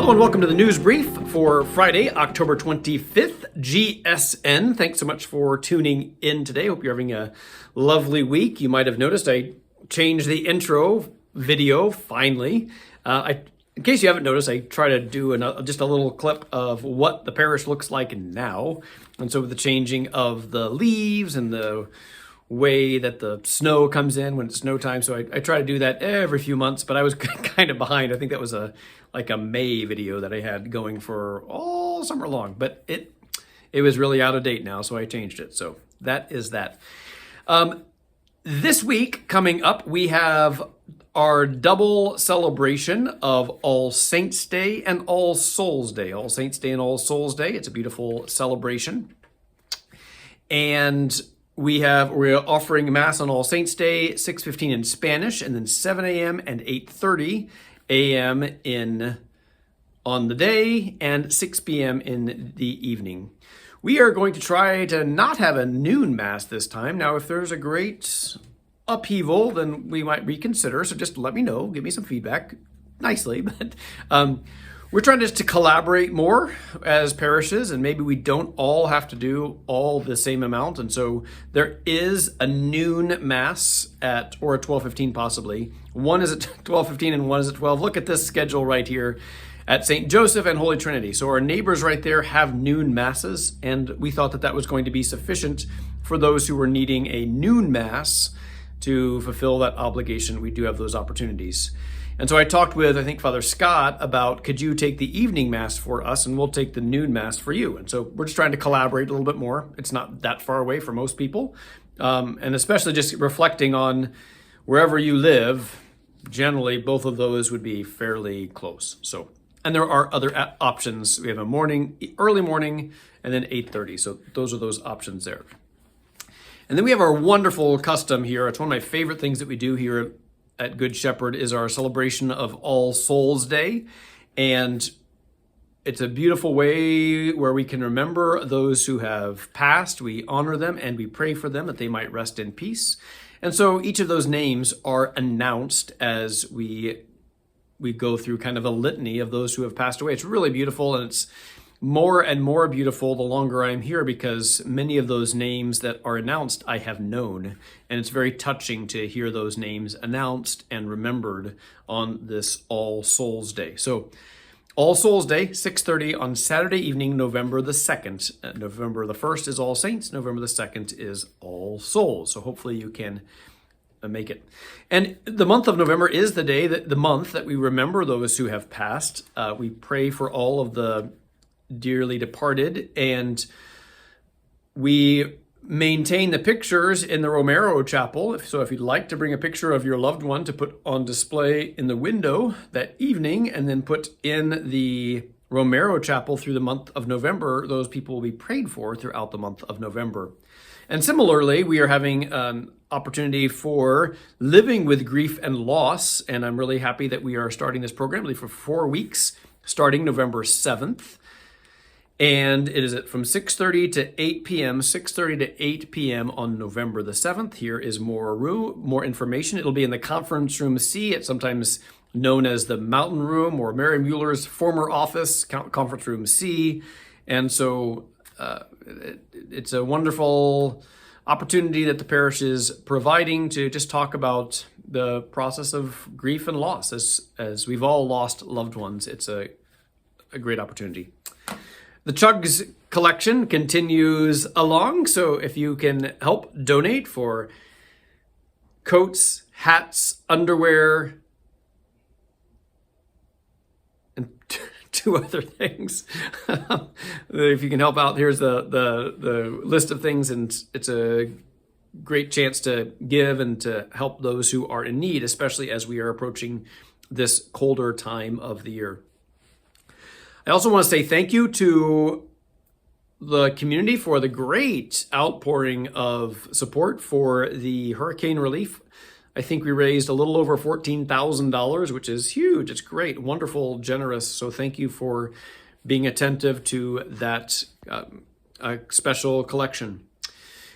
Hello and welcome to the news brief for Friday, October 25th, GSN. Thanks so much for tuning in today. Hope you're having a lovely week. You might have noticed I changed the intro video finally. In case you haven't noticed, I try to do just a little clip of what the parish looks like now. And so with the changing of the leaves and the way that the snow comes in when it's snow time. So I try to do that every few months, but I was kind of behind. I think that was a May video that I had going for all summer long, but it was really out of date now, so I changed it. So that is that. This week coming up, we have our double celebration of All Saints Day and All Souls Day. All Saints Day and All Souls Day. It's a beautiful celebration. And we're offering Mass on All Saints Day, 6:15 in Spanish, and then 7 a.m. and 8:30 a.m. on the day, and 6 p.m. in the evening. We are going to try to not have a noon Mass this time. Now, if there's a great upheaval, then we might reconsider. So just let me know, give me some feedback nicely. But we're trying just to collaborate more as parishes, and maybe we don't all have to do all the same amount. And so there is a noon Mass or at 12:15 possibly. One is at 12:15 and one is at 12. Look at this schedule right here at St. Joseph and Holy Trinity. So our neighbors right there have noon Masses, and we thought that was going to be sufficient for those who were needing a noon Mass to fulfill that obligation. We do have those opportunities. And so I talked with, I think, Father Scott about, could you take the evening Mass for us and we'll take the noon Mass for you. And so we're just trying to collaborate a little bit more. It's not that far away for most people. And especially just reflecting on wherever you live, generally both of those would be fairly close. So, and there are other options. We have early morning, and then 8:30. So those are those options there. And then we have our wonderful custom here. It's one of my favorite things that we do here at Good Shepherd is our celebration of All Souls Day. And it's a beautiful way where we can remember those who have passed. We honor them and we pray for them that they might rest in peace. And so each of those names are announced as we go through kind of a litany of those who have passed away. It's really beautiful, and it's more and more beautiful the longer I'm here, because many of those names that are announced I have known, and it's very touching to hear those names announced and remembered on this All Souls Day. So All Souls Day, 6:30 on Saturday evening, November the 2nd. November the 1st is All Saints, November the 2nd is All Souls. So hopefully you can make it. And the month of November is the month that we remember those who have passed. We pray for all of the dearly departed, and we maintain the pictures in the Romero Chapel. So if you'd like to bring a picture of your loved one to put on display in the window that evening and then put in the Romero Chapel through the month of November, those people will be prayed for throughout the month of November. And similarly, we are having an opportunity for living with grief and loss, and I'm really happy that we are starting this program for 4 weeks, starting November 7th. And it is from 6:30 to 8 p.m., 6:30 to 8 p.m. on November the 7th. Here is more information. It'll be in the Conference Room C. It's sometimes known as the Mountain Room or Mary Mueller's former office, Conference Room C. And so it's a wonderful opportunity that the parish is providing to just talk about the process of grief and loss. As we've all lost loved ones, it's a great opportunity. The Chugs collection continues along, so if you can help donate for coats, hats, underwear, and two other things. If you can help out, here's the list of things, and it's a great chance to give and to help those who are in need, especially as we are approaching this colder time of the year. I also want to say thank you to the community for the great outpouring of support for the hurricane relief. I think we raised a little over $14,000, which is huge. It's great, wonderful, generous. So thank you for being attentive to that special collection.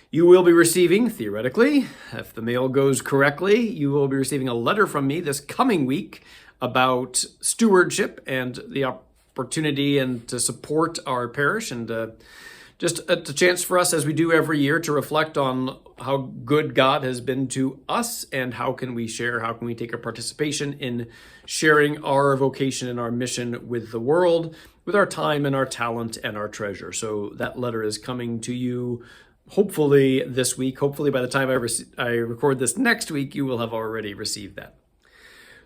You will be receiving, theoretically, if the mail goes correctly, you will be receiving a letter from me this coming week about stewardship and the opportunity and to support our parish, and just a chance for us, as we do every year, to reflect on how good God has been to us and how can we share, how can we take a participation in sharing our vocation and our mission with the world, with our time and our talent and our treasure. So that letter is coming to you hopefully this week. Hopefully by the time I record this next week, you will have already received that.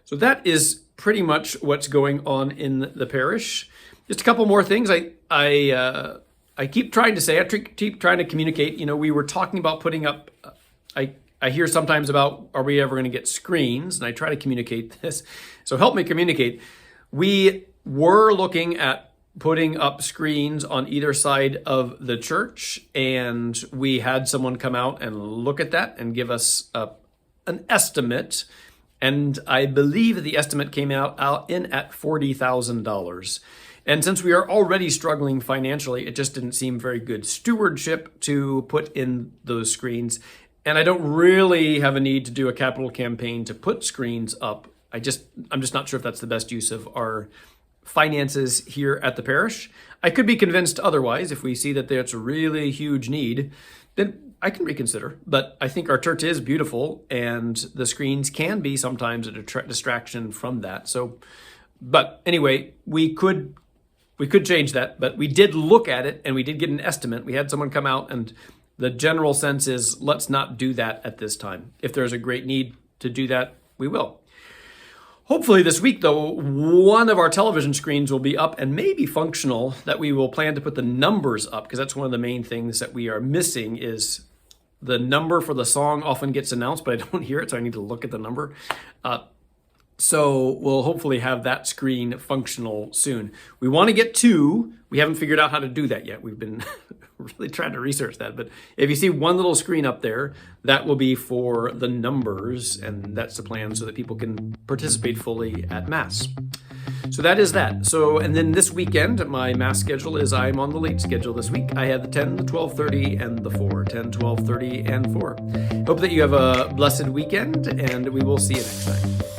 So that is pretty much what's going on in the parish. Just a couple more things. I keep trying to say, I keep trying to communicate, we were talking about putting up, I hear sometimes about, are we ever going to get screens? And I try to communicate this. So help me communicate. We were looking at putting up screens on either side of the church, and we had someone come out and look at that and give us an estimate. And I believe the estimate came out in at $40,000. And since we are already struggling financially, it just didn't seem very good stewardship to put in those screens. And I don't really have a need to do a capital campaign to put screens up. I'm just not sure if that's the best use of our finances here at the parish. I could be convinced otherwise. If we see that there's a really huge need, then I can reconsider. But I think our church is beautiful, and the screens can be sometimes a distraction from that. So, but anyway, we could change that, but we did look at it and we did get an estimate. We had someone come out, and the general sense is, let's not do that at this time. If there's a great need to do that, we will. Hopefully this week, though, one of our television screens will be up and maybe functional, that we will plan to put the numbers up, because that's one of the main things that we are missing is the number for the song often gets announced, but I don't hear it, so I need to look at the number. So we'll hopefully have that screen functional soon. We want to get 2. We haven't figured out how to do that yet. We've been really trying to research that. But if you see one little screen up there, that will be for the numbers, and that's the plan so that people can participate fully at Mass. So that is that. So, and then this weekend, my Mass schedule is I'm on the late schedule this week. I have the 10, the 12:30, and the 4. 10, 12:30, and 4. Hope that you have a blessed weekend, and we will see you next time.